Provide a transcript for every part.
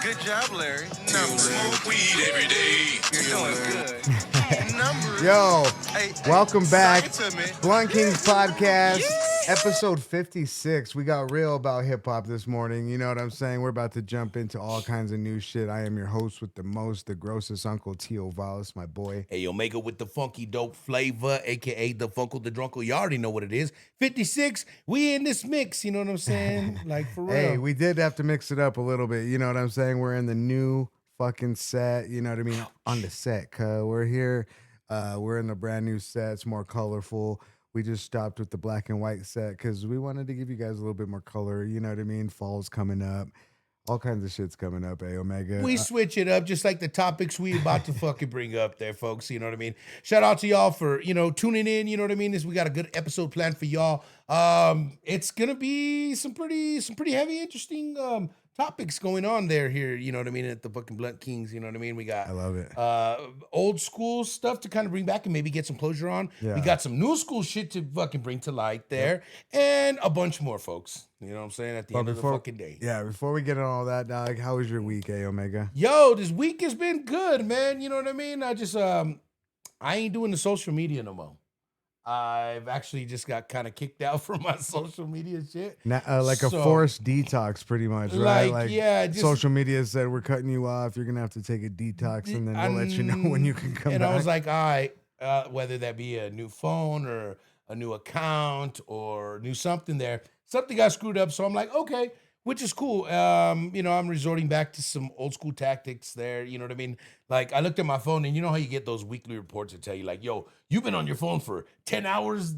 Good job, Larry. Numbers. Smoke weed every day. You're doing good. Numbers. Yo, Hey, welcome back. Sing it to me. Blunt Kings Podcast, Yeah. episode 56. We got real about hip hop this morning. You know what I'm saying? We're about to jump into all kinds of new shit. I am your host with the most, the grossest Uncle Tio Valis, my boy. Hey, Omega with the funky dope flavor, aka the Funkle the Drunkle. You already know what it is. 56, we in this mix, you know what I'm saying? Like, for real. Hey, we did have to mix it up a little bit. You know what I'm saying? We're in the new fucking set. You know what I mean? On the set, cuz we're here. We're in the brand new set. It's more colorful. We just stopped with the black and white set because we wanted to give you guys a little bit more color. You know what I mean? Fall's coming up. All kinds of shit's coming up, Omega. We switch it up just like the topics we about to fucking bring up there, folks. You know what I mean? Shout out to y'all for, tuning in. You know what I mean? We got a good episode planned for y'all. It's gonna be some pretty heavy, interesting topics going on here, you know what I mean, at the fucking Blunt Kings, you know what I mean? We got I love it. Old school stuff to kind of bring back and maybe get some closure on. Yeah. We got some new school shit to fucking bring to light there, and a bunch more, folks. You know what I'm saying? At the end of the fucking day. Yeah, before we get on all that, dog, how was your week, Omega? Yo, this week has been good, man. You know what I mean? I just I ain't doing the social media no more. I've actually just got kind of kicked out from my social media shit. Now, like a forced detox, pretty much, right? Like, yeah, just, social media said we're cutting you off. You're gonna have to take a detox, and then we'll let you know when you can come and back. I was like, all right, whether that be a new phone or a new account or new something there, something got screwed up. So I'm like, okay, which is cool. I'm resorting back to some old school tactics there. You know what I mean? Like, I looked at my phone, and you know how you get those weekly reports that tell you, like, yo, you've been on your phone for 10 hours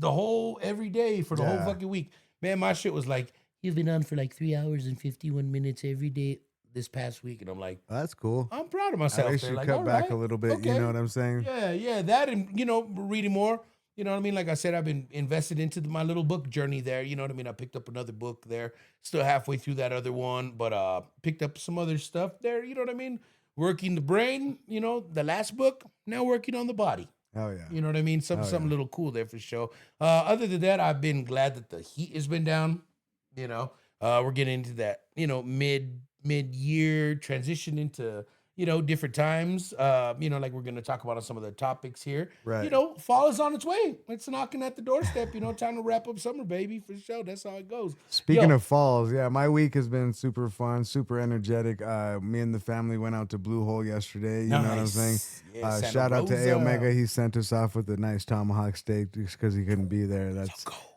every day for the whole fucking week. Man, my shit was like, you've been on for like 3 hours and 51 minutes every day this past week. And I'm like, that's cool. I'm proud of myself. At least you cut back a little bit. Okay. You know what I'm saying? Yeah. That and, reading more. You know what I mean? Like I said, I've been invested into my little book journey there. You know what I mean? I picked up another book there. Still halfway through that other one, but picked up some other stuff there. You know what I mean? Working the brain, the last book, now working on the body. Oh, yeah. You know what I mean? Something a little cool there for sure. Other than that, I've been glad that the heat has been down. We're getting into that, mid-year transition into different times, like we're going to talk about on some of the topics here. Right. Fall is on its way. It's knocking at the doorstep, time to wrap up summer, baby, for sure. That's how it goes. Speaking of falls, yeah, my week has been super fun, super energetic. Me and the family went out to Blue Hole yesterday. You know what I'm saying? Yeah, shout out to A Omega. He sent us off with a nice tomahawk steak just because he couldn't be there.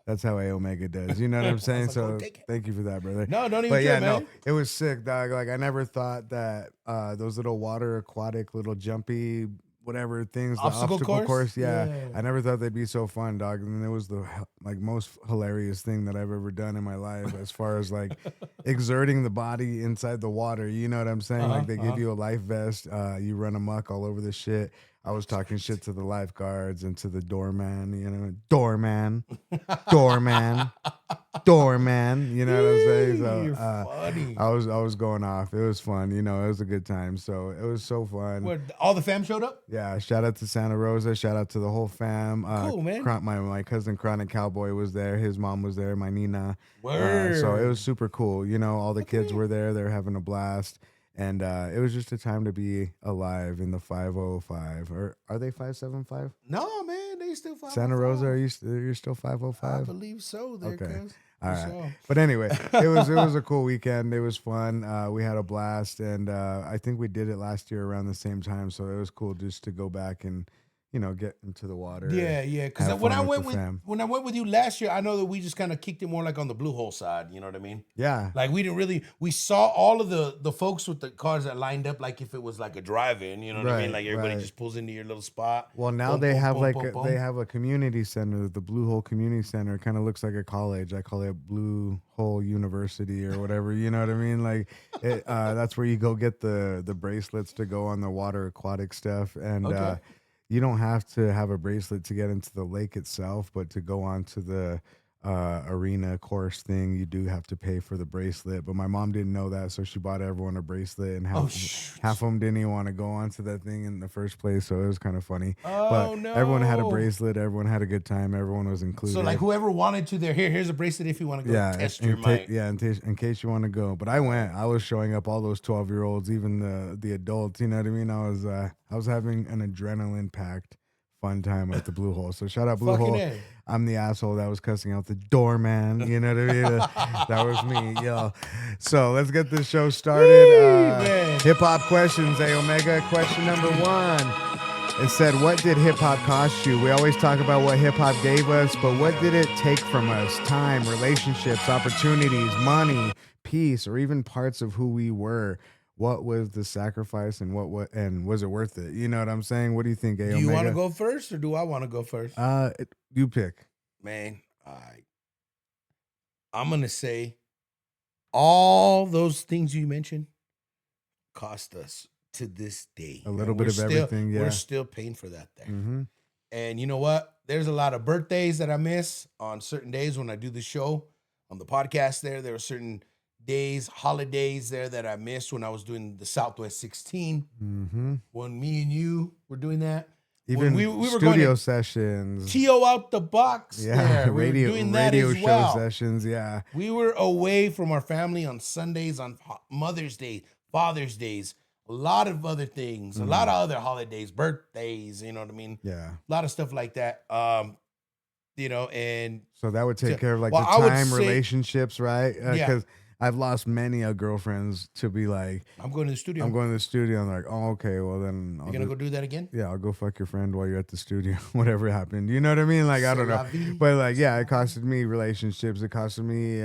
That's how A Omega does. You know what I'm saying? So thank you for that, brother. No, don't even care, man. No, it was sick, dog. Like, I never thought that those little water aquatic, little jumpy, whatever things, the obstacle course. Yeah, I never thought they'd be so fun, dog. And it was the most hilarious thing that I've ever done in my life, as far as like exerting the body inside the water. You know what I'm saying? Like, they give you a life vest. You run amok all over the shit. I was talking shit to the lifeguards and to the doorman, doorman. You know what I'm saying? So funny. I was going off. It was fun, it was a good time. So it was so fun. What, all the fam showed up? Yeah, shout out to Santa Rosa, shout out to the whole fam. Cool, man. My cousin Chronic Cowboy was there, his mom was there, my Nina. Word. So it was super cool. All the kids were there, they were having a blast. And it was just a time to be alive in the 505. Or are they 575? No, man, they still 505. Santa Rosa, you're still 505? I believe so. There, okay. Cuz. All right. Sure. But anyway, it was a cool weekend. It was fun. We had a blast, and I think we did it last year around the same time. So it was cool just to go back and get into the water. Yeah. Because when I went with you last year, I know that we just kind of kicked it more like on the Blue Hole side. You know what I mean? Yeah. Like, we saw all of the folks with the cars that lined up like if it was like a drive-in. You know what I mean? Like, everybody just pulls into your little spot. Well, now they have they have a community center. The Blue Hole Community Center kind of looks like a college. I call it Blue Hole University or whatever. You know what I mean? Like, that's where you go get the bracelets to go on the water aquatic stuff. And you don't have to have a bracelet to get into the lake itself, but to go onto the arena course thing, you do have to pay for the bracelet. But my mom didn't know that, so she bought everyone a bracelet, and half of them didn't even want to go onto that thing in the first place. So it was kind of funny. But Oh no! everyone had a bracelet. Everyone had a good time. Everyone was included. So like whoever wanted to, here's a bracelet if you want to go test your mind. In case you want to go. But I went. I was showing up all those 12-year-olds, even the adults. You know what I mean? I was having an adrenaline packed fun time at the Blue Hole. So shout out Blue Fucking Hole. A. I'm the asshole that was cussing out the doorman. You know what I mean? That was me, yo. So let's get this show started. Hip hop questions, A Omega. Question number 1. It said, what did hip hop cost you? We always talk about what hip hop gave us, but what did it take from us? Time, relationships, opportunities, money, peace, or even parts of who we were. What was the sacrifice, and and was it worth it? You know what I'm saying? What do you think, A Omega? Do you want to go first, or do I want to go first? You pick. Man, I'm gonna say all those things you mentioned cost us to this day a little bit of everything. Yeah, we're still paying for that there. Mm-hmm. And you know what? There's a lot of birthdays that I miss on certain days when I do the show on the podcast. There are certain days, holidays there that I missed when I was doing the Southwest 16. Mm-hmm. When me and you were doing that. Even we were studio going sessions. Tio out the box. Yeah, there. radio, we were doing radio that as show well. sessions. Yeah. We were away from our family on Sundays, on Mother's Day, Father's Days, a lot of other things, a lot of other holidays, birthdays, you know what I mean? Yeah. A lot of stuff like that. You know, and so that would take care of like the time, relationships, right? Because I've lost many girlfriends to be like, I'm going to the studio. I'm going to the studio. I'm like, oh, okay, well then you're gonna go do that again? Yeah, I'll go fuck your friend while you're at the studio. Whatever happened, you know what I mean? Like, I don't know, but like, yeah, it costed me relationships. It costed me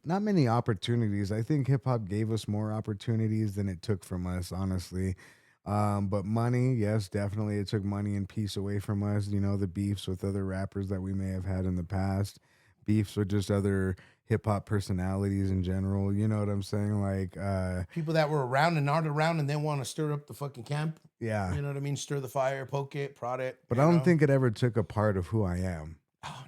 not many opportunities. I think hip hop gave us more opportunities than it took from us, honestly. But money, yes, definitely, it took money and peace away from us. You know, the beefs with other rappers that we may have had in the past, beefs with just other hip hop personalities in general. You know what I'm saying? Like people that were around and aren't around and then want to stir up the fucking camp. Yeah. You know what I mean? Stir the fire, poke it, prod it. But I don't think it ever took a part of who I am.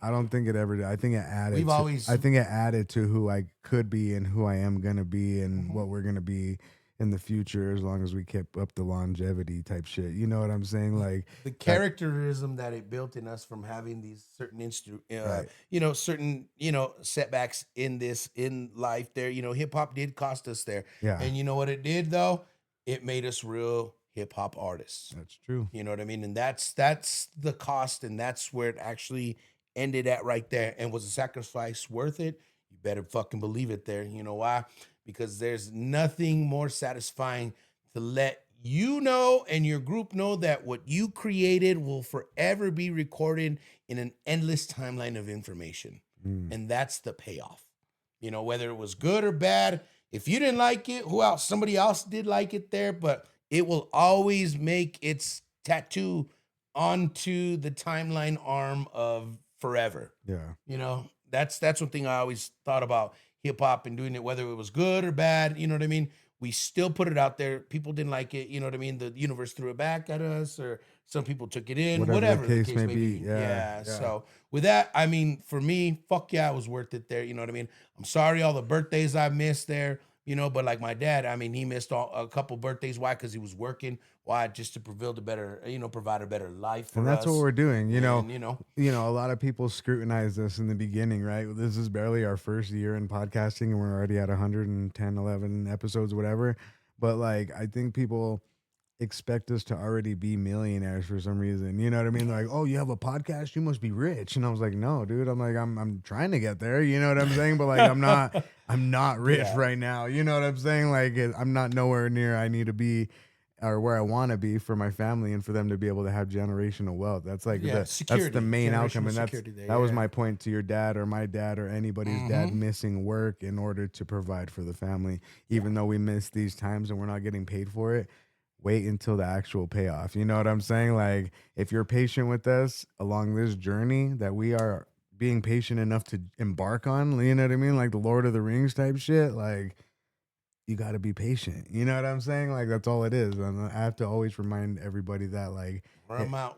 I don't think it ever did. I think it added I think it added to who I could be and who I am gonna be and what we're gonna be in the future, as long as we kept up the longevity type shit. You know what I'm saying? Like the characterism that it built in us from having these certain you know, certain, you know, setbacks in life there. You know, hip hop did cost us there. Yeah. And you know what it did though? It made us real hip hop artists. That's true. You know what I mean? And that's the cost, and that's where it actually ended at right there. And was the sacrifice worth it? You better fucking believe it there. You know why? Because there's nothing more satisfying to let you know and your group know that what you created will forever be recorded in an endless timeline of information. And that's the payoff. You know, whether it was good or bad, if you didn't like it, who else? Somebody else did like it there, but it will always make its tattoo onto the timeline arm of forever. Yeah. You know, that's one thing I always thought about hip hop and doing it, whether it was good or bad, you know what I mean? We still put it out there. People didn't like it, you know what I mean? The universe threw it back at us, or some people took it in, whatever the case may be. Yeah. So with that, I mean, for me, fuck yeah, it was worth it there. You know what I mean? I'm sorry all the birthdays I missed there, you know, but like my dad, I mean, he missed a couple birthdays. Why? Because he was working. Why? Just to provide a better life for us. And that's what we're doing. You know, a lot of people scrutinize us in the beginning, right? This is barely our first year in podcasting, and we're already at 110, 11 episodes, whatever. But like, I think people expect us to already be millionaires for some reason. You know what I mean? They're like, oh, you have a podcast? You must be rich. And I was like, no, dude. I'm like, I'm trying to get there. You know what I'm saying? But like, I'm not rich right now. You know what I'm saying? Like, I'm not nowhere near I need to be, or where I want to be for my family and for them to be able to have generational wealth. That's like that's the main outcome. And that was my point to your dad or my dad or anybody's dad, missing work in order to provide for the family. Even though we miss these times and we're not getting paid for it, wait until the actual payoff. You know what I'm saying? Like, if you're patient with us along this journey that we are being patient enough to embark on, you know what I mean? Like the Lord of the Rings type shit, like, you got to be patient. You know what I'm saying? Like that's all it is. And I have to always remind everybody that like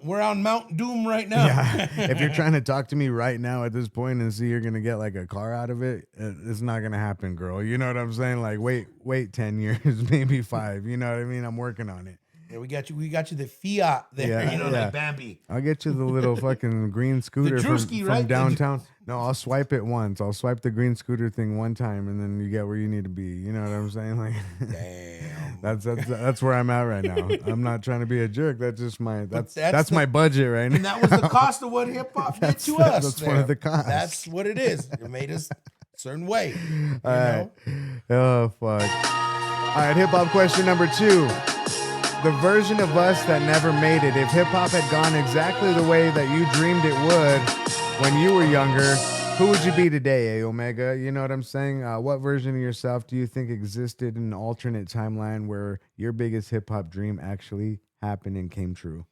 we're on Mount Doom right now. Yeah, if you're trying to talk to me right now at this point and see you're gonna get like a car out of it, it's not gonna happen, girl. You know what I'm saying? Like wait 10 years, maybe 5. You know what I mean? I'm working on it. Yeah, we got you the Fiat there, like Bambi. I'll get you the little fucking green scooter from downtown. No, I'll swipe it once. I'll swipe the green scooter thing one time, and then you get where you need to be. You know what I'm saying? Like, damn, that's where I'm at right now. I'm not trying to be a jerk. That's just that's my budget right now. And that was the cost of what hip hop did to us. That's one of the costs. That's what it is. It made us a certain way. You know? Oh fuck! All right, hip hop question number 2. The version of us that never made it. If hip hop had gone exactly the way that you dreamed it would when you were younger, who would you be today, A Omega? You know what I'm saying? What version of yourself do you think existed in an alternate timeline where your biggest hip hop dream actually happened and came true?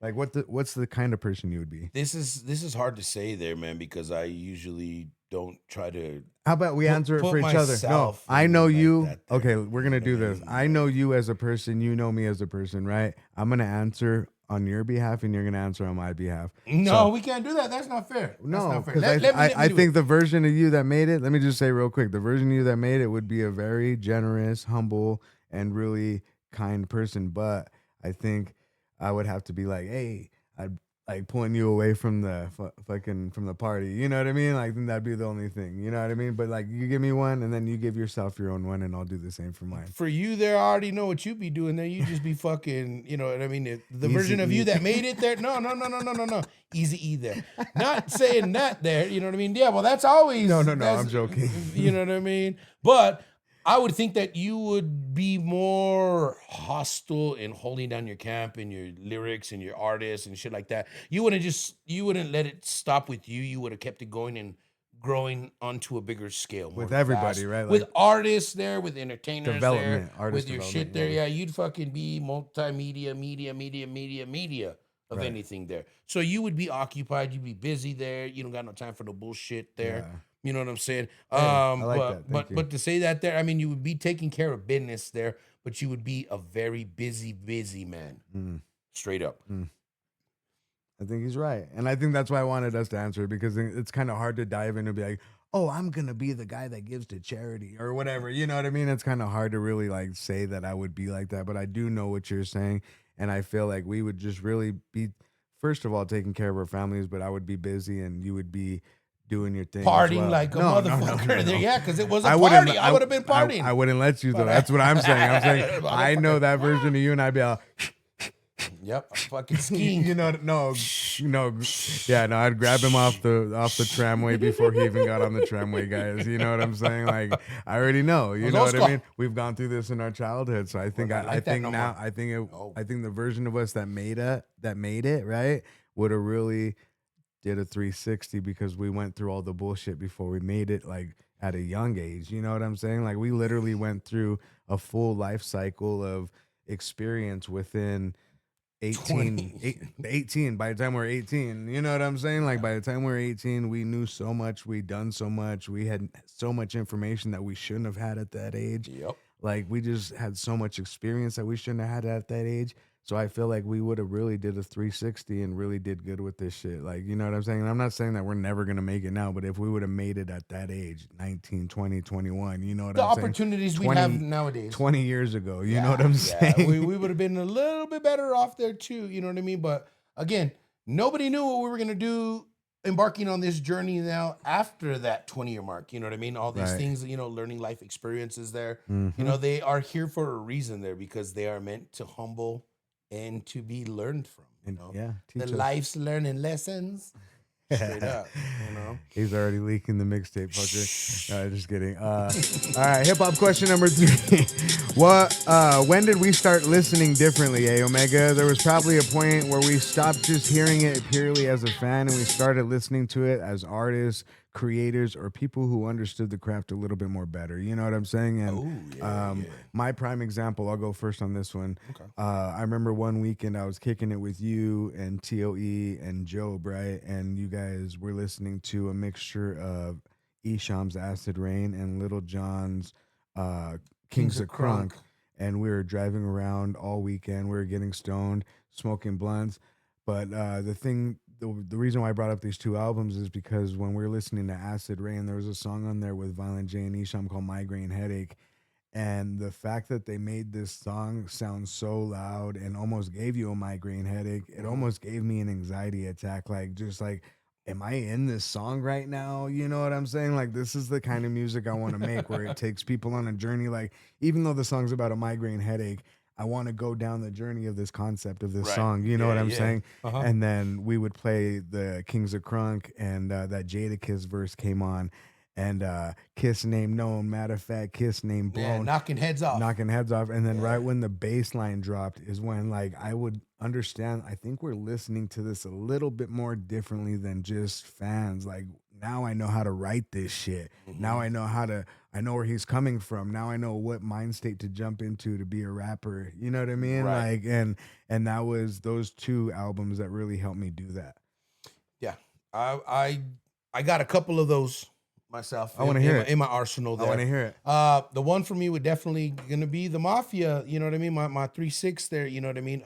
Like what's the kind of person you would be? This is hard to say there, man, because I usually don't try to. How about we answer it for each other? No, I know you. Okay, we're going to do this. I know you as a person. You know me as a person, right? I'm going to answer on your behalf and you're going to answer on my behalf. No, we can't do that. That's not fair. No, because I think the version of you that made it, let me just say real quick, the version of you that made it would be a very generous, humble, and really kind person. But I think I would have to be like, hey, I'd like pulling you away from the from the party. You know what I mean? Like then that'd be the only thing. You know what I mean? But like you give me one and then you give yourself your own one and I'll do the same for mine. For you there, I already know what you be doing there. You just be fucking, you know what I mean? The version of you that made it there. No. Easy E there. Not saying that there, you know what I mean? Yeah, well that's always. No, I'm joking. You know what I mean? But I would think that you would be more hostile in holding down your camp and your lyrics and your artists and shit like that. You wouldn't let it stop with you. You would have kept it going and growing onto a bigger scale. With everybody, right? Like with artists there, with entertainers development, there, with your shit there. Yeah, you'd fucking be multimedia, media of anything there. So you would be occupied. You'd be busy there. You don't got no time for the bullshit there. Yeah. You know what I'm saying? I like that. But to say that there, I mean, you would be taking care of business there, but you would be a very busy man. Straight up. I think he's right. And I think that's why I wanted us to answer it, because it's kind of hard to dive in and be like, oh, I'm going to be the guy that gives to charity or whatever. You know what I mean? It's kind of hard to really like say that I would be like that, but I do know what you're saying. And I feel like we would just really be, first of all, taking care of our families, but I would be busy and you would be doing your thing, partying like a motherfucker. No. Yeah, because it was a party. I would have been partying. I wouldn't let you though. That's what I'm saying. I'm saying I know that version of you, and I'd be all. Yep, fucking skiing. You know, no. Yeah, no. I'd grab him off the tramway before he even got on the tramway, guys. You know what I'm saying? Like I already know. You know what I mean? We've gone through this in our childhood, so I think I think the version of us that made it right would have really did a 360 because we went through all the bullshit before we made it, like at a young age. You know what I'm saying? Like we literally went through a full life cycle of experience within 18 by the time we're 18. You know what I'm saying? Like by the time we're 18, we knew so much, we done so much, we had so much information that we shouldn't have had at that age. Yep. Like we just had so much experience that we shouldn't have had at that age. So I feel like we would have really did a 360 and really did good with this shit. Like, you know what I'm saying? And I'm not saying that we're never going to make it now, but if we would have made it at that age, 19, 20, 21, you know what I'm saying? The opportunities we have nowadays. 20 years ago, you know what I'm saying? We would have been a little bit better off there too, you know what I mean? But again, nobody knew what we were going to do embarking on this journey now after that 20-year mark, you know what I mean? All these things, you know, learning life experiences there. You know, they are here for a reason there because they are meant to humble and to be learned from, you know, the life's learning lessons. Straight up, you know. He's already leaking the mixtape, fucker. Just kidding. All right, hip hop question number 3. When did we start listening differently, A Omega? There was probably a point where we stopped just hearing it purely as a fan and we started listening to it as artists, creators, or people who understood the craft a little bit more better. You know what I'm saying? And my prime example, I'll go first on this one. Okay. I remember one weekend I was kicking it with you and TOE and Job, right? And you guys were listening to a mixture of Esham's Acid Rain and Little John's Kings of Crunk, and we were driving around all weekend. We were getting stoned, smoking blunts. But the reason why I brought up these two albums is because when we were listening to Acid Rain, there was a song on there with Violent J and Isham called Migraine Headache. And the fact that they made this song sound so loud and almost gave you a migraine headache, it almost gave me an anxiety attack. Like, just like, am I in this song right now? You know what I'm saying? Like, this is the kind of music I want to make where it takes people on a journey. Like, even though the song's about a migraine headache, I want to go down the journey of this concept of this song. You know what I'm saying? And then we would play the Kings of Crunk, and that Jadakiss verse came on. And Kiss name known, matter of fact, Kiss name blown. Yeah, knocking heads off. And then right when the bass line dropped is when, like, I would understand, I think we're listening to this a little bit more differently than just fans. Like, now I know how to write this shit. Now I know I know where he's coming from. Now I know what mind state to jump into to be a rapper. You know what I mean? Right. Like, and that was those two albums that really helped me do that. Yeah. I got a couple of those myself. I want to hear it in my arsenal there. I want to hear it. The one for me would definitely gonna be the Mafia. You know what I mean? My 3-6 there. You know what I mean?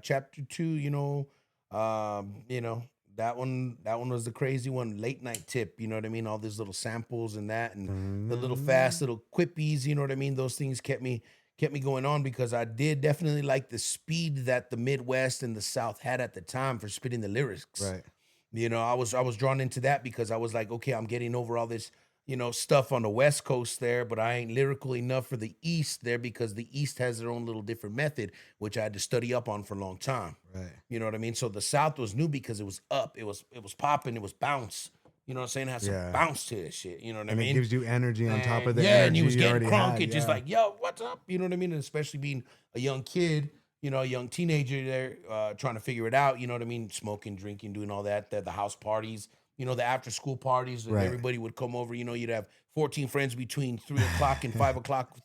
Chapter 2. You know, that one was the crazy one. Late night tip. You know what I mean? All these little samples and that, and the little fast little quippies. You know what I mean? Those things kept me going on because I did definitely like the speed that the Midwest and the South had at the time for spitting the lyrics. Right. You know, I was drawn into that because I was like, okay, I'm getting over all this, stuff on the West Coast there, but I ain't lyrical enough for the East there because the East has their own little different method, which I had to study up on for a long time. Right. You know what I mean? So the South was new because it was up, it was popping, it was bounce. You know what I'm saying? It had some bounce to this shit. You know what I mean? It gives you energy on top of the energy and he was you getting already crunk. had, It's just like, yo, what's up? You know what I mean? And especially being a young kid. A young teenager there trying to figure it out, you know what I mean? Smoking, drinking, doing all that, the house parties, the after school parties, and everybody would come over, you'd have 14 friends between 3 o'clock and 5 o'clock,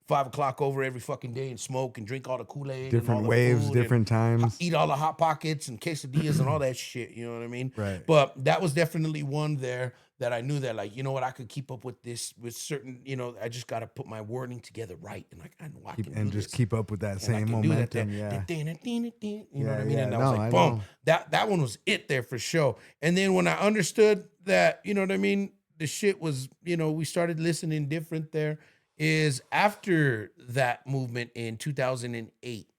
5 o'clock over every fucking day and smoke and drink all the Kool-Aid. Different and all waves, the different times. Eat all the Hot Pockets and quesadillas and all that shit, you know what I mean? Right. But that was definitely one there that I knew that, like, you know what, I could keep up with this with certain, I just got to put my wording together right. And like, I know I can and do just this. keep up with that And same momentum. You know what I mean? Yeah. And I was like, boom, that one was it there for sure. And then when I understood that, you know what I mean, the shit was, we started listening different there is after that movement in 2008,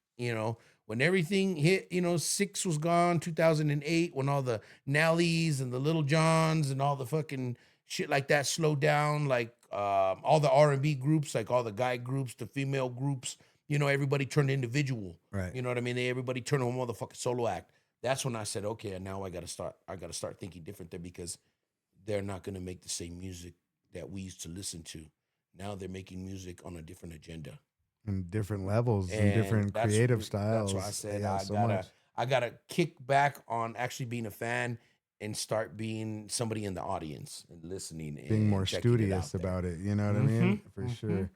when everything hit, 6 was gone, 2008, when all the Nellies and the Little Johns and all the fucking shit like that slowed down, like all the R&B groups, like all the guy groups, the female groups, everybody turned individual. Right. You know what I mean? Everybody turned on a motherfucking solo act. That's when I said, okay, now I gotta start thinking different there because they're not gonna make the same music that we used to listen to. Now they're making music on a different agenda. And different levels and different creative styles. That's why I said I gotta kick back on actually being a fan and start being somebody in the audience and listening and being more studious about it. You know what I mean? For sure.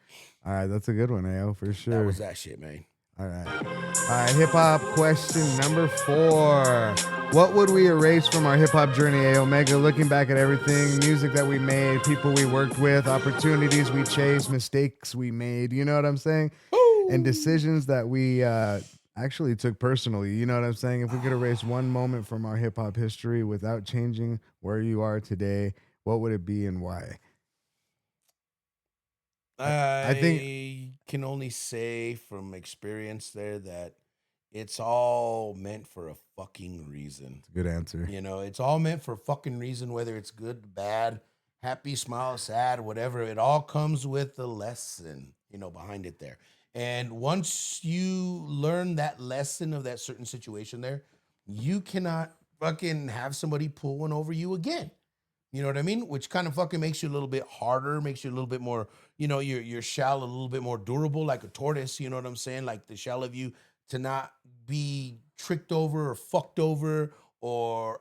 All right, that's a good one, Ayo, for sure. That was that shit, man. All right, hip hop question number 4. What would we erase from our hip hop journey, A Omega? Looking back at everything, music that we made, people we worked with, opportunities we chased, mistakes we made. You know what I'm saying? Ooh. And decisions that we actually took personally. You know what I'm saying? If we could erase one moment from our hip hop history without changing where you are today, what would it be and why? I think can only say from experience there that it's all meant for a fucking reason. Good answer. It's all meant for a fucking reason, whether it's good, bad, happy, smile, sad, whatever. It all comes with a lesson, behind it there. And once you learn that lesson of that certain situation there, you cannot fucking have somebody pull one over you again. You know what I mean? Which kind of fucking makes you a little bit harder, makes you a little bit more, your shell a little bit more durable, like a tortoise. You know what I'm saying? Like the shell of you to not be tricked over or fucked over or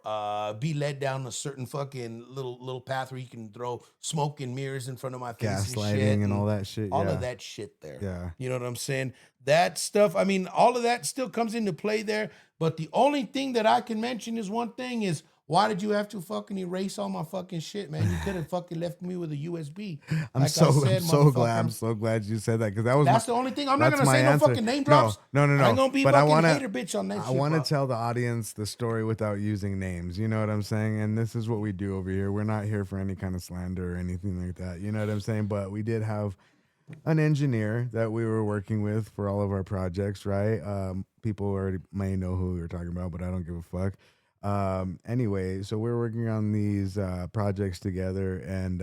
be led down a certain fucking little path where you can throw smoke and mirrors in front of my face gaslighting and all that shit. All of that shit there. Yeah. You know what I'm saying? That stuff, all of that still comes into play there. But the only thing that I can mention is one thing is Why did you have to fucking erase all my fucking shit, man? You could have fucking left me with a USB. I'm Like I said, I'm so glad. I'm motherfucker. so glad you said that because that was That's the only thing. I'm not that's gonna my say no answer. fucking name drops. No. I ain't gonna be But I fucking wanna hater bitch on that I shit. want to bro. tell the audience the story without using names. You know what I'm saying? And this is what we do over here. We're not here for any kind of slander or anything like that. You know what I'm saying? But we did have an engineer that we were working with for all of our projects, right? People already may know who we were talking about, but I don't give a fuck. Anyway, so we're working on these projects together, and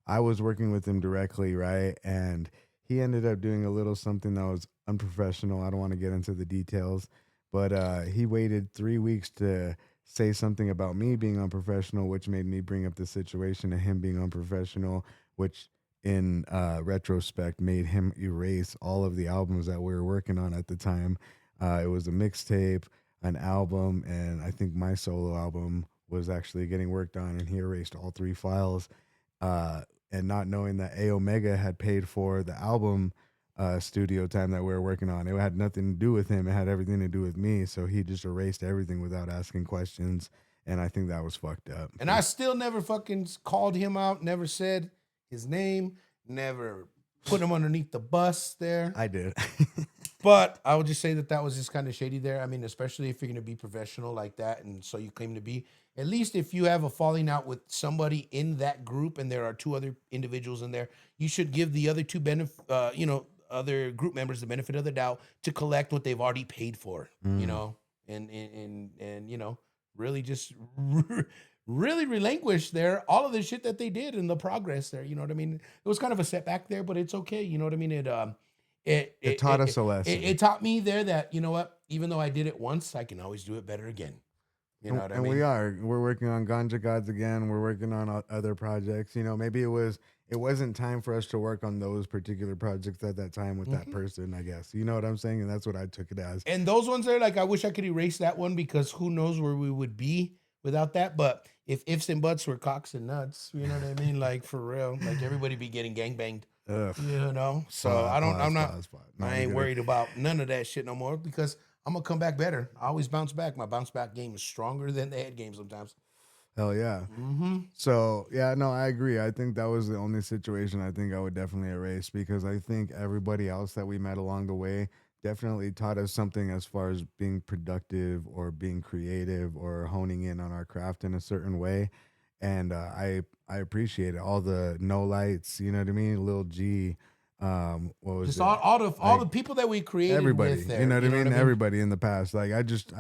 I was working with him directly, right? And he ended up doing a little something that was unprofessional. I don't want to get into the details, but he waited 3 weeks to say something about me being unprofessional, which made me bring up the situation of him being unprofessional, which in retrospect made him erase all of the albums that we were working on at the time. It was a mixtape, an album, and I think my solo album was actually getting worked on, and he erased all 3 files. And not knowing that A Omega had paid for the album studio time that we were working on, it had nothing to do with him. It had everything to do with me. So he just erased everything without asking questions, and I think that was fucked up. And I still never fucking called him out. Never said his name. Never put him underneath the bus there. I did. But I would just say that was just kind of shady there. I mean, especially if you're going to be professional like that, and so you claim to be. At least if you have a falling out with somebody in that group, and there are 2 other individuals in there, you should give the other 2 other group members the benefit of the doubt to collect what they've already paid for. You know, and really just really relinquish there all of the shit that they did and the progress there. You know what I mean? It was kind of a setback there, but it's okay. You know what I mean? It taught us a lesson. It taught me there that, you know what, even though I did it once, I can always do it better again. You know what I mean? And we're working on Ganja Gods again. We're working on other projects. You know, maybe it wasn't time for us to work on those particular projects at that time with that person, I guess. You know what I'm saying? And that's what I took it as. And those ones there, like, I wish I could erase that one, because who knows where we would be without that. But if ifs and buts were cocks and nuts, you know what I mean? Like, for real, like, everybody be getting gangbanged. Ugh. You know, so I ain't worried about none of that shit no more, because I'm gonna come back better. I always bounce back. My bounce back game is stronger than the head game sometimes. Hell yeah. So yeah, no, I agree. I think that was the only situation I think I would definitely erase, because I think everybody else that we met along the way definitely taught us something as far as being productive or being creative or honing in on our craft in a certain way. And I appreciate it. All the No Lights, you know what I mean? Lil G, what was Just it? all the people that we created Everybody, with there, you know what I mean? Everybody in the past. Like I just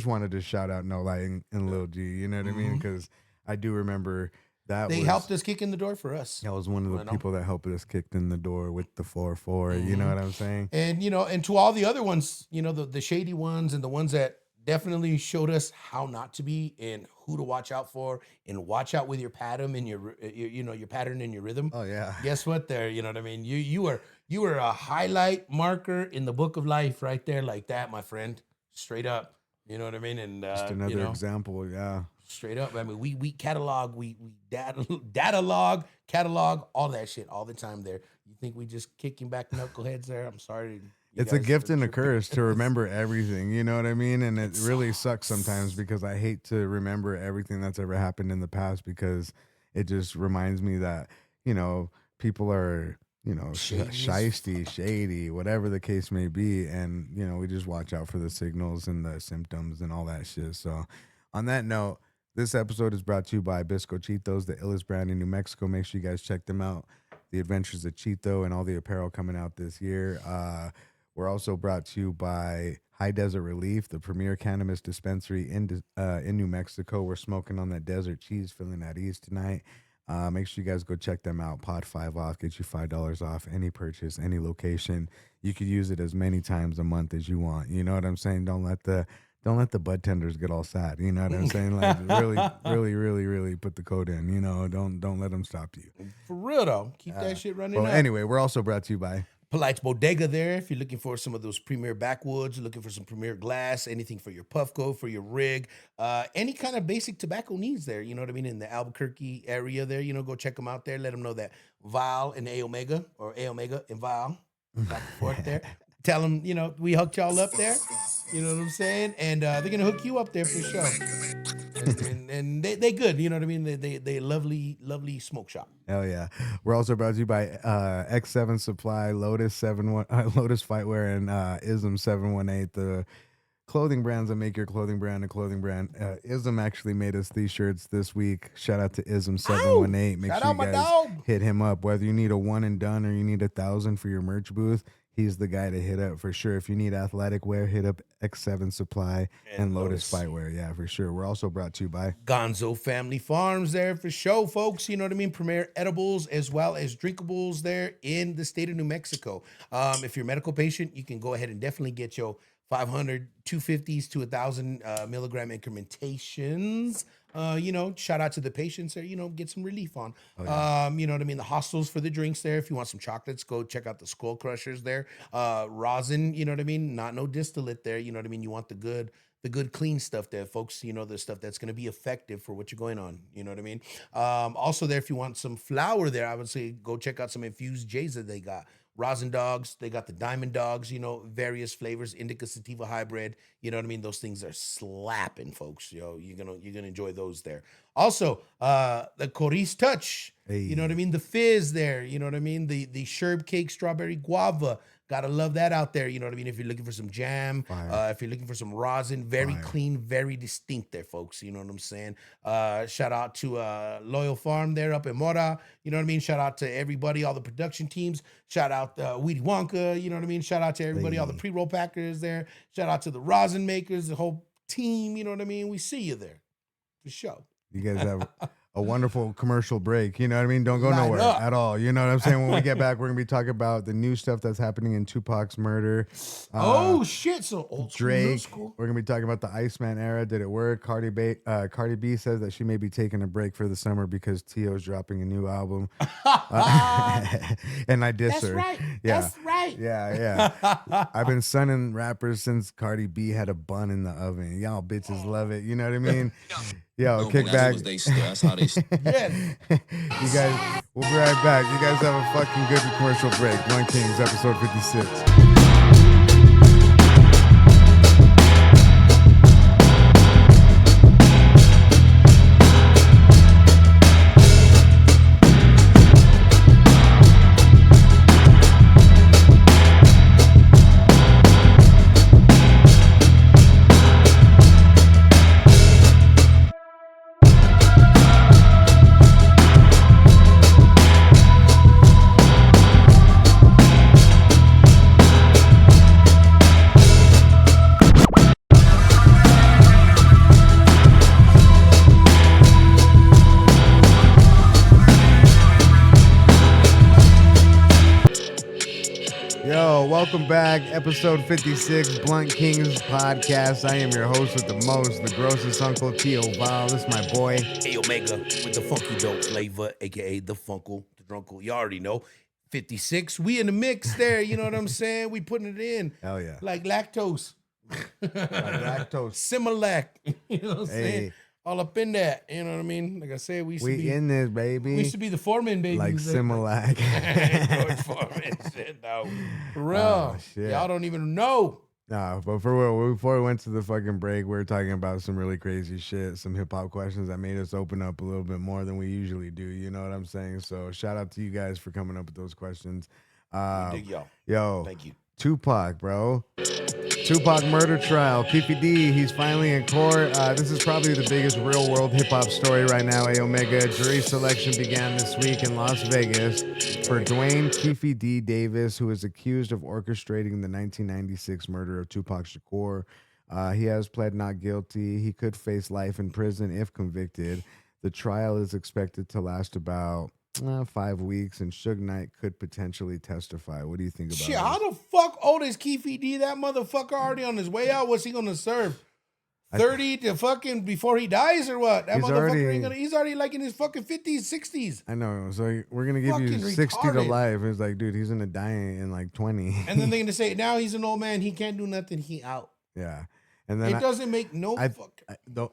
wanted to shout out No Light and Lil G, you know what I mean? Because I do remember they helped us kick in the door for us. That was one of the people that helped us kick in the door with the 4-4. You know what I'm saying? And and to all the other ones, the shady ones and the ones that definitely showed us how not to be and who to watch out for, and watch out with your pattern and your pattern and your rhythm. Oh yeah. Guess what? There, you know what I mean. You were a highlight marker in the book of life right there, like that, my friend. Straight up, you know what I mean. And just another example, yeah. Straight up. I mean, we catalog, we data log, catalog, all that shit all the time there. You think we just kicking back knuckleheads there? I'm sorry. It's a gift and a curse to remember everything, you know what I mean? And it really sucks sometimes, because I hate to remember everything that's ever happened in the past, because it just reminds me that, people are, shisty, shady, whatever the case may be. And, we just watch out for the signals and the symptoms and all that shit. So on that note, this episode is brought to you by Bizcochitos, the illest brand in New Mexico. Make sure you guys check them out. The Adventures of Chito and all the apparel coming out this year. We're also brought to you by High Desert Relief, the premier cannabis dispensary in New Mexico. We're smoking on that desert cheese, feeling at ease tonight. Make sure you guys go check them out. Pod 5 off, get you $5 off any purchase, any location. You could use it as many times a month as you want. You know what I'm saying? Don't let the bud tenders get all sad. You know what I'm saying? Like, really put the code in. Don't let them stop you. For real though, keep that shit running. Well, anyway, we're also brought to you by Polite's Bodega there. If you're looking for some of those premier backwoods, looking for some premier glass, anything for your Puffco, for your rig, any kind of basic tobacco needs there. You know what I mean? In the Albuquerque area there, go check them out there. Let them know that Val and A Omega, or A Omega and Val, back and forth there. Tell them, we hooked y'all up there. You know what I'm saying? And they're going to hook you up there for sure. and they good. You know what I mean? They lovely smoke shop. Hell yeah. We're also brought to you by X7 Supply, Lotus Lotus Fightwear, and Ism 718, the clothing brands that make your clothing brand a clothing brand. Ism actually made us these shirts this week. Shout out to Ism 718. Make Shout sure out you my guys dog. hit him up. Whether you need a one and done or you need 1,000 for your merch booth, he's the guy to hit up for sure. If you need athletic wear, hit up X7 Supply and Lotus Fightwear. Yeah, for sure. We're also brought to you by Gonzo Family Farms there for show, folks. You know what I mean? Premier edibles as well as drinkables there in the state of New Mexico. If you're a medical patient, you can go ahead and definitely get your 500, 250s to 1,000 milligram incrementations. Shout out to the patients there, get some relief on. You know what I mean? The hostels for the drinks there. If you want some chocolates, go check out the Skull Crushers there. Rosin, you know what I mean? Not no distillate there. You know what I mean? You want the good clean stuff there, folks. The stuff that's going to be effective for what you're going on. You know what I mean? Also there, if you want some flour there, I would say go check out some infused J's that they got. Rosin dogs, they got the diamond dogs, various flavors, indica sativa hybrid. You know what I mean? Those things are slapping, folks. You're gonna enjoy those there. Also, the Coris Touch. Hey. You know what I mean? The fizz there. You know what I mean? The Sherb cake strawberry guava. Gotta love that out there. You know what I mean? If you're looking for some jam, if you're looking for some rosin, very clean, very distinct there, folks. You know what I'm saying? Shout out to Loyal Farm there up in Mora. You know what I mean? Shout out to everybody, all the production teams. Shout out Weedy Wonka. You know what I mean? Shout out to everybody, all the pre-roll packers there. Shout out to the rosin makers, the whole team. You know what I mean? We see you there for sure. You guys have a wonderful commercial break. You know what I mean? Don't go nowhere at all. You know what I'm saying? When we get back, we're going to be talking about the new stuff that's happening in Tupac's murder. Oh, shit. So old school, Drake. new school. We're going to be talking about the Iceman era. Did it work? Cardi B says that she may be taking a break for the summer because T.O.'s dropping a new album. And I diss her. Right. Yeah. That's right. Yeah. I've been sunning rappers since Cardi B had a bun in the oven. Y'all bitches love it. You know what I mean? Yo, kick back. That's how they Yes. You guys, we'll be right back. You guys have a fucking good commercial break. Blunt Kings, episode 56. Yo, welcome back. Episode 56, Blunt Kings podcast. I am your host with the most, the grossest Uncle T.O. Val. This is my boy. Hey, Omega with the funky dope flavor, a.k.a. the Funkle, the Drunkle. You already know. 56. We in the mix there. You know what I'm saying? We putting it in. Hell yeah. Like lactose. Lactose. Similac. You know what I'm Hey. saying? All up in that. You know what I mean? Like I said, we used to We be in this, baby. we used to be the Foreman babies. Like Similac. George Foreman shit, no. For real. Oh, shit. Y'all don't even know. Nah, but for real, before we went to the fucking break, we were talking about some really crazy shit, some hip hop questions that made us open up a little bit more than we usually do. You know what I'm saying? So shout out to you guys for coming up with those questions. Dig y'all. Yo, Thank you. Tupac, bro. Tupac murder trial. Keffe D, he's finally in court. This is probably the biggest real world hip hop story right now. A Omega jury selection began this week in Las Vegas for Dwayne Keffe D Davis, who is accused of orchestrating the 1996 murder of Tupac Shakur. He has pled not guilty. He could face life in prison if convicted. The trial is expected to last about 5 weeks, and Suge Knight could potentially testify. What do you think about Shit, it? how the fuck old is Keffe D? That motherfucker already on his way out. What's he gonna serve? 30 to fucking before he dies or what? That He's motherfucker already- ain't gonna. He's already like in his fucking 50s, 60s. I know. So we're gonna give you Fucking 60 to retarded. life. It's like, dude, he's gonna die in like 20. And then they're gonna say now he's an old man. He can't do nothing. He out. Yeah. And then It doesn't make no fuck.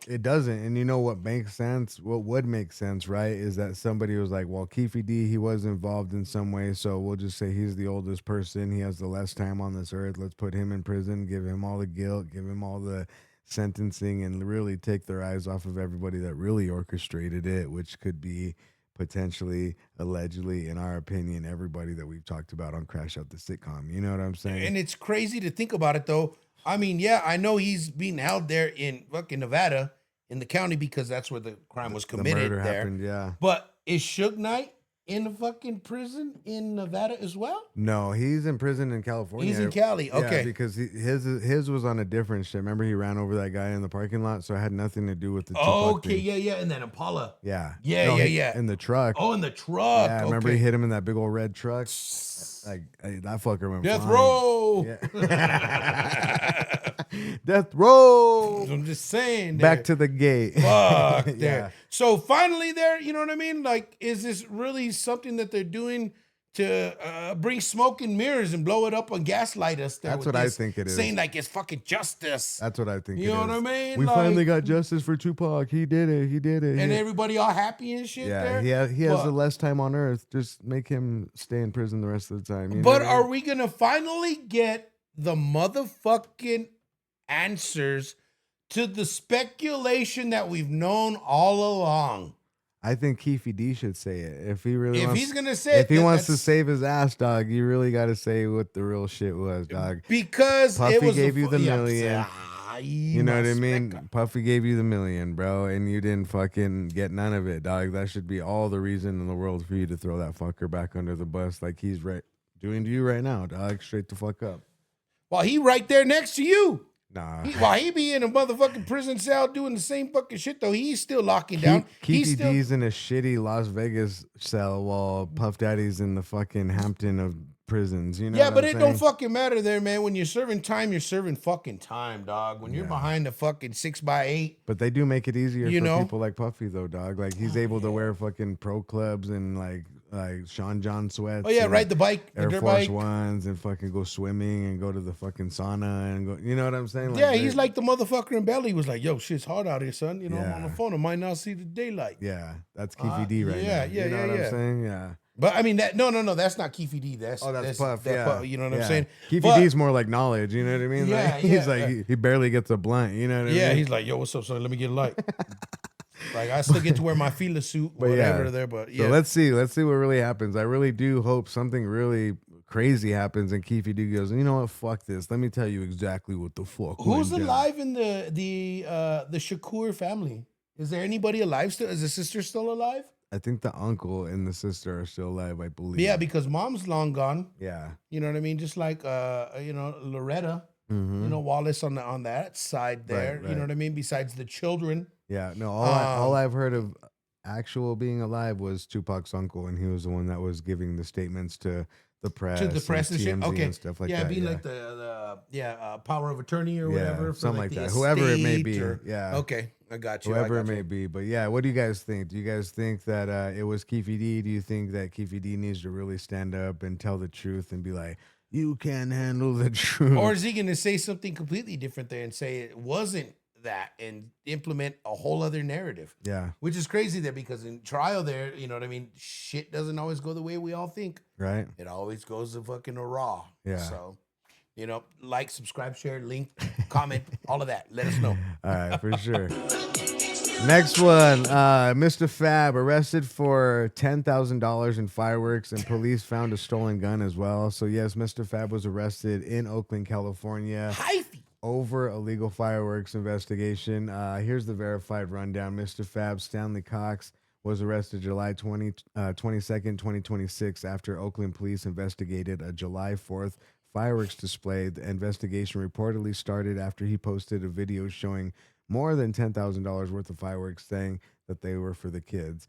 it doesn't. And you know what makes sense? What would make sense, right? Is that somebody was like, well, Keffe D, he was involved in some way. So we'll just say he's the oldest person. He has the less time on this earth. Let's put him in prison, give him all the guilt, give him all the sentencing and really take their eyes off of everybody that really orchestrated it, which could be potentially, allegedly, in our opinion, everybody that we've talked about on Crash Out the Sitcom. You know what I'm saying? And it's crazy to think about it, though. I mean, yeah, I know he's being held there in fucking Nevada in the county because that's where the crime was committed. The murder there. happened, yeah. But is Suge Knight in a fucking prison in Nevada as well? No, he's in prison in California. He's in Cali, okay. Yeah, because his was on a different shit. Remember, he ran over that guy in the parking lot, so it had nothing to do with the Tupac thing. Yeah, and then Impala. Yeah. Yeah. In the truck. Oh, in the truck. Yeah, remember he hit him in that big old red truck? Like, that fucker went Death flying. row. Yeah. Death row. I'm just saying. Back to the gate. Fuck there. Yeah. So finally there, you know what I mean? Like, is this really something that they're doing to bring smoke and mirrors and blow it up and gaslight us? That's what I think it is. Saying like it's fucking justice. That's what I think You know what I mean? We Like, finally got justice for Tupac. He did it. And everybody all happy and shit there. Yeah, he has the less time on earth. Just make him stay in prison the rest of the time. You know But what I mean? are we going to finally get the motherfucking answers to the speculation that we've known all along? I think Keffe D should say it. If he really If wants, he's gonna say it, if he then wants to that's- save his ass, dog, you really got to say what the real shit was, dog. Because Puffy it was gave you the million. You You know what I mean? Puffy gave you the million, bro, and you didn't fucking get none of it, dog. That should be all the reason in the world for you to throw that fucker back under the bus like he's doing to you right now, dog. Straight the fuck up. While he right there next to you. Nah. While he be in a motherfucking prison cell doing the same fucking shit, though, he's still locking down. Keffe D's in a shitty Las Vegas cell while Puff Daddy's in the fucking Hampton of prisons. You know? Yeah, what but I'm it saying? don't fucking matter there, man. When you're serving time, you're serving fucking time, dog. When you're behind the fucking 6x8. But they do make it easier You for know? people like Puffy, though, dog. Like he's able to wear fucking pro clubs and like Sean John sweats. Oh yeah, and ride the bike, the Air dirt Force bike. Ones, and fucking go swimming and go to the fucking sauna and go. You know what I'm saying? Yeah, he's like the motherfucker in Belly. He was like, yo, shit's hot out here, son. You know, I'm on Yeah. the phone. I might not see the daylight. Yeah, that's Keffe D right yeah, now. yeah, you know yeah, what yeah. I'm saying? Yeah. But I mean, no, that's not Keffe D. That's Puff. that Yeah, Puff, you know what I'm saying? Keffe But- D's more like knowledge. You know what I mean? Yeah, Like, he's yeah, like he barely gets a blunt. You know what I Yeah, mean? he's like, yo, what's up, son? Let me get a light. Like, I still get to wear my Fila suit, But whatever yeah. there. But yeah, So let's see what really happens. I really do hope something really crazy happens and Keffe D goes, you know what? Fuck this. Let me tell you exactly what the fuck. who's went down." alive in the Shakur family? Is there anybody alive still? Is the sister still alive? I think the uncle and the sister are still alive, I believe. Yeah, because mom's long gone. Yeah. You know what I mean? Just like Loretta, Mhm. you know, Wallace on that side there. Right, You know right. what I mean? Besides the children. Yeah. No, all I've heard of actual being alive was Tupac's uncle, and he was the one that was giving the statements to the press. To the press and shit. TMZ Okay. and stuff like yeah, that. being like the power of attorney or Yeah, whatever. For something like like the that. Whoever it may estate be. or- Yeah. Okay, I got you. Whoever I it got may you. be. But yeah, what do you guys think? Do you guys think that it was Keffe D? Do you think that Keffe D needs to really stand up and tell the truth and be like, you can't handle the truth? Or is he going to say something completely different there and say it wasn't that and implement a whole other narrative? Yeah. Which is crazy there because in trial there, you know what I mean? Shit doesn't always go the way we all think. Right? It always goes to fucking a raw. Yeah. So, you know, like, subscribe, share, link, comment, all of that. Let us know. All right, for sure. Next one, Mr. F.A.B arrested for $10,000 in fireworks, and police found a stolen gun as well. So yes, Mr. F.A.B was arrested in Oakland, California, Hyphy. over illegal fireworks investigation. Here's the verified rundown. Mr. F.A.B Stanley Cox was arrested July 22nd, 2026, after Oakland police investigated a July 4th fireworks display. The investigation reportedly started after he posted a video showing more than $10,000 worth of fireworks, saying that they were for the kids.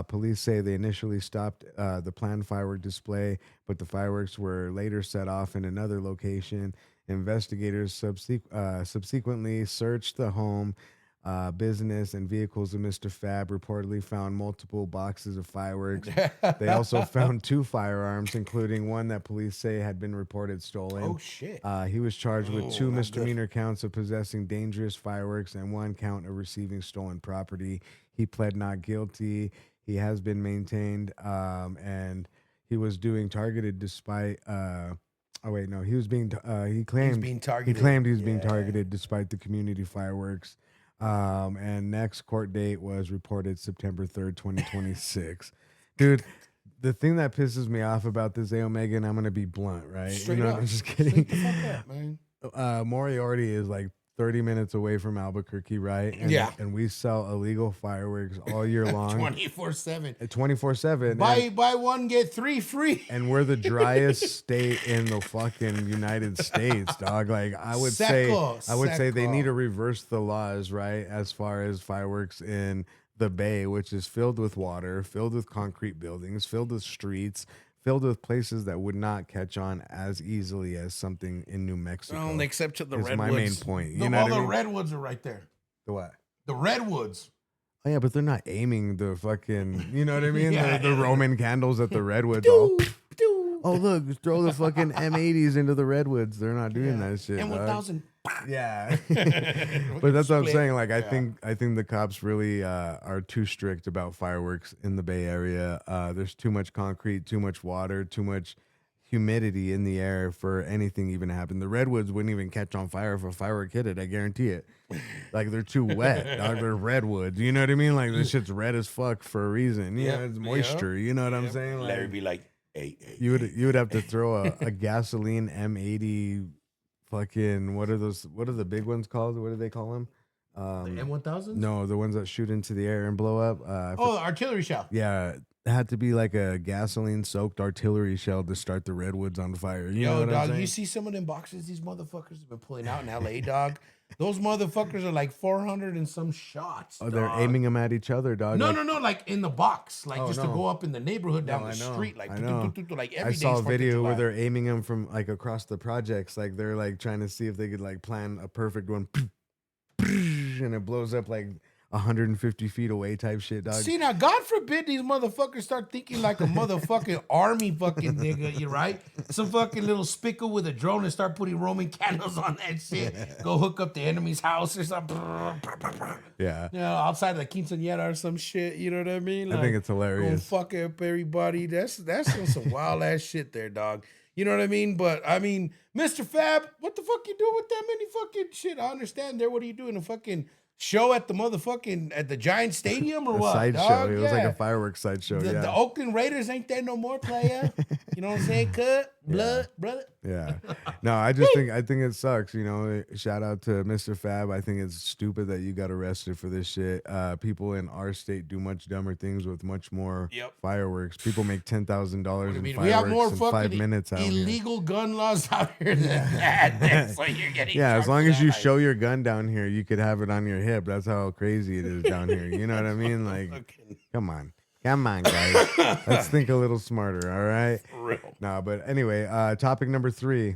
Police say they initially stopped the planned firework display, but the fireworks were later set off in another location. Investigators subsequently searched the home, business, and vehicles of Mr. F.A.B, reportedly found multiple boxes of fireworks. They also found 2 firearms, including one that police say had been reported stolen. Oh, shit. He was charged with 2 not misdemeanor counts of possessing dangerous fireworks and 1 count of receiving stolen property. He pled not guilty. He has been maintained, and he was doing targeted Oh wait, no, he was being he claimed being targeted. He claimed he was being targeted despite the community fireworks. And next court date was reported September 3rd, 2026. Dude, the thing that pisses me off about this, A Omega, and I'm gonna be blunt, right? Straight you know, up. I'm just kidding. Straight the fuck up, man. Moriarty is like 30 minutes away from Albuquerque, right? And, Yeah. And we sell illegal fireworks all year long. 24/7. 24/7. Buy one, get 3 free. And we're the driest state in the fucking United States, dog. Like I would say they need to reverse the laws, right? As far as fireworks in the Bay, which is filled with water, filled with concrete buildings, filled with streets, filled with places that would not catch on as easily as something in New Mexico. Except to the That's redwoods. my main point. You know all what I the mean? redwoods are right there. The what? The redwoods. Oh yeah, but they're not aiming the fucking, you know what I mean? Yeah, the Roman candles at the redwoods. Oh look, throw the fucking M80s into the redwoods. They're not doing that shit. M1000. Yeah, but that's what I'm saying. Like, I think the cops really are too strict about fireworks in the Bay Area. There's too much concrete, too much water, too much humidity in the air for anything even to happen. The redwoods wouldn't even catch on fire if a firework hit it. I guarantee it. Like they're too wet, dog. They're redwoods. You know what I mean? Like this shit's red as fuck for a reason. Yeah, it's moisture. You know what I'm saying? Like, Larry be like, hey. you would have to throw a gasoline M80. Fucking what are the big ones called? What do they call them? The M1000s? No, the ones that shoot into the air and blow up. The artillery shell. Yeah, it had to be like a gasoline soaked artillery shell to start the redwoods on fire. You know what dog, I'm saying? you see some of them boxes these motherfuckers have been pulling out in LA, dog. Those motherfuckers are like 400 and some shots. Oh, they're aiming them at each other, dog. No, like in the box, like to no. go up in the neighborhood down the I know, street, like I know. like I every saw a day's video where July. they're aiming them from like across the projects, like they're like trying to see if they could like plan a perfect one, and it blows up like 150 feet away type shit, dog. See, now, God forbid these motherfuckers start thinking like a motherfucking army fucking nigga, you right? Some fucking little spickle with a drone and start putting Roman candles on that shit. Go hook up the enemy's house or something. Yeah. You know, outside of the quinceañera or some shit, you know what I mean? Like, I think it's hilarious. Go fuck up everybody. That's some wild ass shit there, dog. You know what I mean? But I mean, Mr. F.A.B, what the fuck you doing with that many fucking shit? I understand there. What are you doing? A fucking show at the Giant Stadium or what? Sideshow. It was like a fireworks sideshow. The Oakland Raiders ain't there no more, player. You know what I'm saying? Cut blood, brother. Yeah. No, I think it sucks. You know, shout out to Mr. F.A.B. I think it's stupid that you got arrested for this shit. People in our state do much dumber things with much more fireworks. People make $10,000 in fireworks we have more in fucking 5 minutes out illegal gun laws out here than that. So you're getting as long as you show your gun down here, you could have it on your hip. That's how crazy it is down here. You know what I mean? Like, come on, guys. Let's think a little smarter. All right. For real. No, but anyway, topic number 3.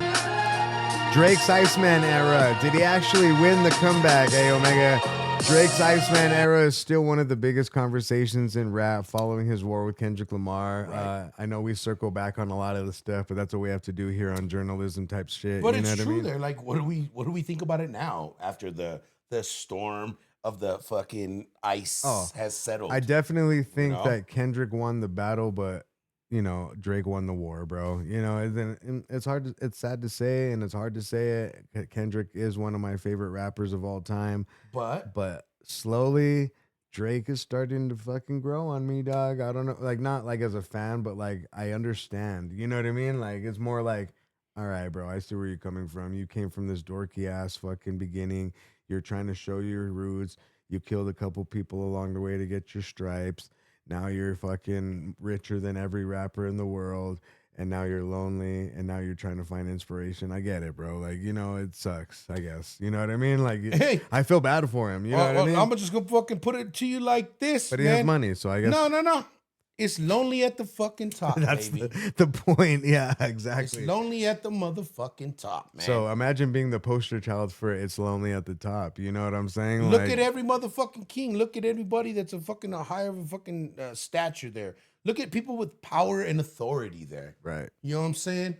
Drake's Iceman era. Did he actually win the comeback, A Omega? Drake's Iceman era is still one of the biggest conversations in rap following his war with Kendrick Lamar. Right. I know we circle back on a lot of the stuff, but that's what we have to do here on journalism type shit. But you know it's what true I mean? there. Like, what do we think about it now after the storm of the fucking ice has settled? I definitely think that Kendrick won the battle, but you know, Drake won the war, bro. You know, and it's hard. It's sad to say, and it's hard to say it. Kendrick is one of my favorite rappers of all time, but slowly Drake is starting to fucking grow on me, dog. I don't know, like not like as a fan, but like I understand. You know what I mean? Like it's more like, all right, bro, I see where you're coming from. You came from this dorky ass fucking beginning. You're trying to show your roots. You killed a couple people along the way to get your stripes. Now you're fucking richer than every rapper in the world, and now you're lonely, and now you're trying to find inspiration. I get it, bro. Like, you know, it sucks, I guess. You know what I mean? Like, hey, I feel bad for him. You know what I mean? I'm just gonna fucking put it to you like this, but he has money, so I guess. No. It's lonely at the fucking top, That's baby. the point. Yeah, exactly. It's lonely at the motherfucking top, man. So imagine being the poster child for "It's Lonely at the Top." You know what I'm saying? Look at every motherfucking king. Look at everybody that's a higher of a fucking stature there. Look at people with power and authority there. Right. You know what I'm saying?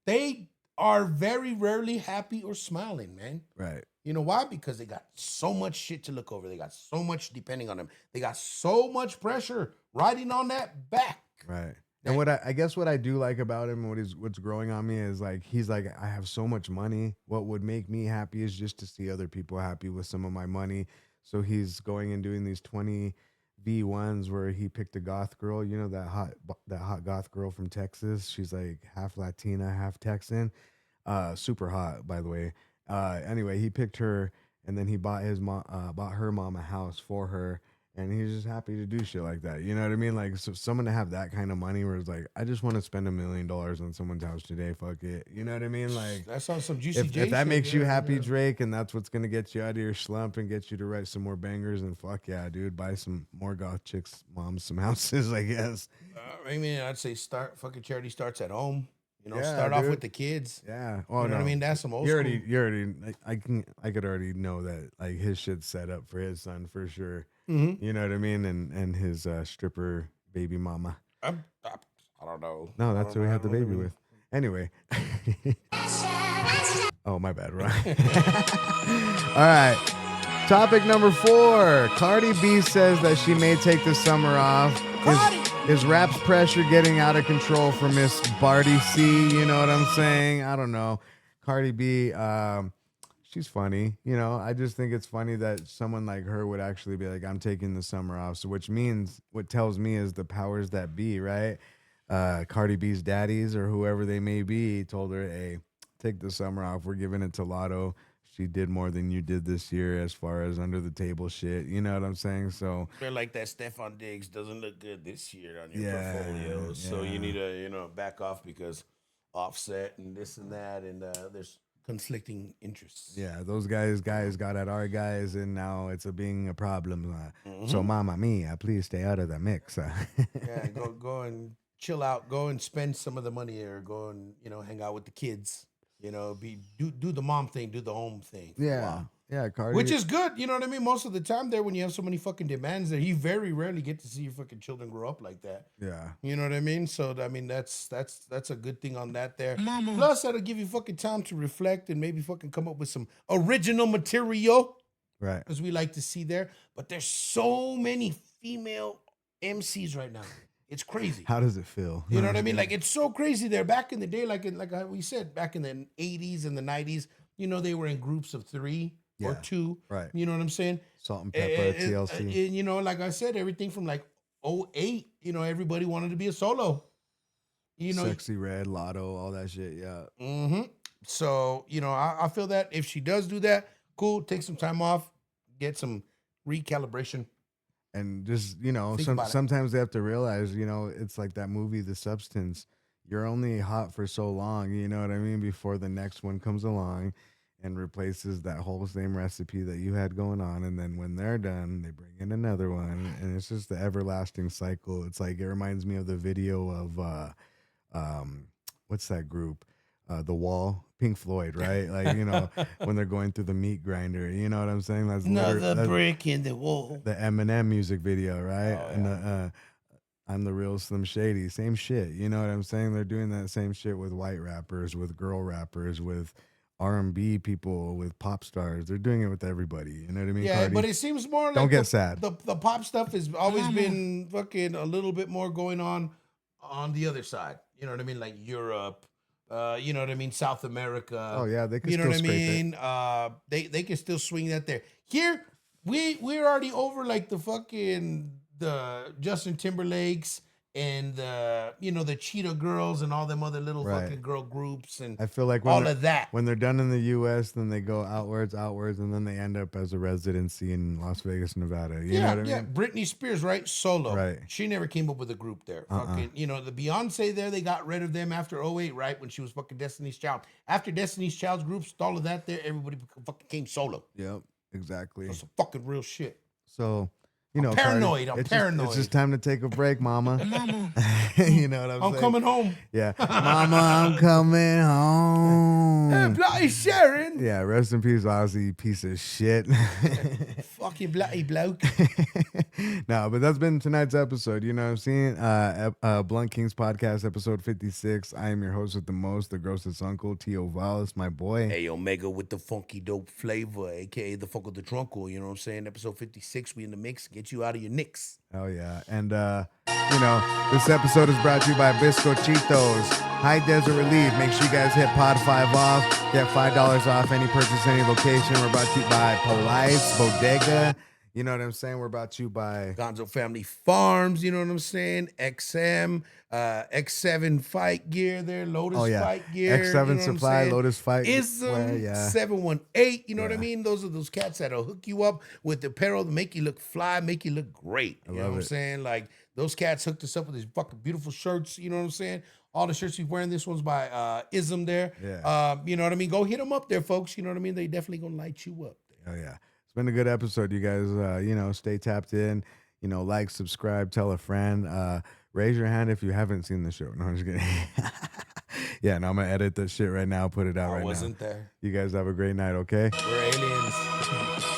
They are very rarely happy or smiling, man. Right. You know why? Because they got so much shit to look over. They got so much depending on them. They got so much pressure riding on that back. Right. And I guess what I do like about him, what's growing on me is like he's like, I have so much money. What would make me happy is just to see other people happy with some of my money. So he's going and doing these 20 V1s where he picked a goth girl, you know, that hot goth girl from Texas. She's like half Latina, half Texan. Super hot, by the way. Anyway, he picked her, and then he bought bought her mom a house for her, and he's just happy to do shit like that. You know what I mean? Like, so someone to have that kind of money, where it's like, I just want to spend $1 million on someone's house today. Fuck it. You know what I mean? Like, That's on some juicy if that makes you happy, Drake, and that's what's gonna get you out of your slump and get you to write some more bangers, and fuck yeah, dude, buy some more goth chicks, moms, some houses, I guess. I mean, I'd say fucking charity starts at home. You know, Yeah, start off dude. with the kids. Yeah. Oh, you know what I mean? That's some old You school. already, I could already know that like his shit's set up for his son for sure. Mm-hmm. You know what I mean? And his stripper baby mama. I don't know. No, that's who we had the baby mean. with. Anyway. Oh, my bad, Ron. All right. Topic number 4. Cardi B says that she may take the summer off. Is rap's pressure getting out of control for Miss Barty C? You know what I'm saying? I don't know. Cardi B, she's funny. You know, I just think it's funny that someone like her would actually be like, I'm taking the summer off. So which means, what tells me is the powers that be, right? Cardi B's daddies or whoever they may be told her, hey, take the summer off. We're giving it to Lotto. She did more than you did this year as far as under the table shit. You know what I'm saying? So they're like that Stefan Diggs doesn't look good this year on your portfolio. So you need to, back off because Offset and this and that, and there's conflicting interests. Yeah, those guys got at our guys, and now it's being a problem. So, Mama Mia, please stay out of the mix. Yeah, go and chill out. Go and spend some of the money, or go and hang out with the kids. Do the mom thing, do the home thing. Yeah, yeah, Cardi. Which is good, you know what I mean? Most of the time there, when you have so many fucking demands there, you very rarely get to see your fucking children grow up like that. Yeah. You know what I mean? So, I mean, that's a good thing on that there. Mama. Plus, that'll give you fucking time to reflect and maybe fucking come up with some original material. Right. As we like to see there. But there's so many female MCs right now. It's crazy. How does it feel? You know what I mean? Like, it's so crazy there. Back in the day, like we said, back in the 80s and the 90s, they were in groups of 3 or 2. Right. You know what I'm saying? Salt and Pepper, TLC. And, like I said, everything from like 08, everybody wanted to be a solo. Sexy Red, Lotto, all that shit, yeah. Mm-hmm. So, I feel that if she does do that, cool, take some time off, get some recalibration. And just, sometimes they have to realize, it's like that movie, The Substance. You're only hot for so long, you know what I mean, before the next one comes along and replaces that whole same recipe that you had going on. And then when they're done, they bring in another one. And it's just the everlasting cycle. It's like, it reminds me of the video of, what's that group? The Wall, Pink Floyd, right? Like, when they're going through the meat grinder, you know what I'm saying? That's another brick in the wall. The Eminem music video, right? Oh, yeah. And I'm the real Slim Shady, same shit. You know what I'm saying? They're doing that same shit with white rappers, with girl rappers, with R&B people, with pop stars. They're doing it with everybody. You know what I mean? Yeah, Cardi? but it seems more like Don't get sad. The pop stuff has always been fucking a little bit more going on the other side. You know what I mean? Like Europe. You know what I mean? South America. Oh yeah, they can. You know still what I mean? They can still swing that there. Here we're already over like the Justin Timberlakes and the Cheetah Girls and all them other little fucking girl groups, and I feel like all of that. When they're done in the U.S., then they go outwards, and then they end up as a residency in Las Vegas, Nevada. You know what I mean? Yeah. Britney Spears, right? Solo. Right. She never came up with a group there. Fucking, the Beyonce there, they got rid of them after 08, right? When she was fucking Destiny's Child. After Destiny's Child's groups, all of that there, everybody fucking came solo. Yep, exactly. That's some fucking real shit. So, paranoid. Cardi, I'm paranoid. It's just time to take a break, Mama. Mama. You know what I'm saying? I'm coming home. Yeah. Mama, I'm coming home. Hey, bloody Sharon. Yeah, rest in peace, Ozzy, piece of shit. Fucking bloody bloke. No, but that's been tonight's episode. You know what I'm saying? Blunt Kings Podcast, episode 56. I am your host with the most, the grossest uncle, T.O. Vallis, my boy. Hey, Omega with the funky dope flavor, a.k.a. the funk of the trunkle. You know what I'm saying? Episode 56, we in the mix. Get get you out of your nicks. Oh yeah. And this episode is brought to you by Biscochitos High Desert Relief. Make sure you guys hit Pod 5 off. Get $5 off any purchase, any location. We're brought to you by Police Bodega. You know what I'm saying? We're brought to you by Gonzo Family Farms, you know what I'm saying? XM, X7 fight gear there, Lotus fight gear. X7 you know supply, Lotus fight Ism, wear, 718, you know what I mean? Those are those cats that'll hook you up with apparel to make you look fly, make you look great. You know what I'm saying? Like, those cats hooked us up with these fucking beautiful shirts, you know what I'm saying? All the shirts we've wearing, this one's by Ism there. Yeah. You know what I mean? Go hit them up there, folks. You know what I mean? They definitely gonna light you up. Oh, yeah. It's been a good episode. You guys, stay tapped in. Like, subscribe, tell a friend. Raise your hand if you haven't seen the show. No, I'm just kidding. Yeah, no, I'm going to edit this shit right now, put it out right now. I wasn't there. You guys have a great night, okay? We're aliens.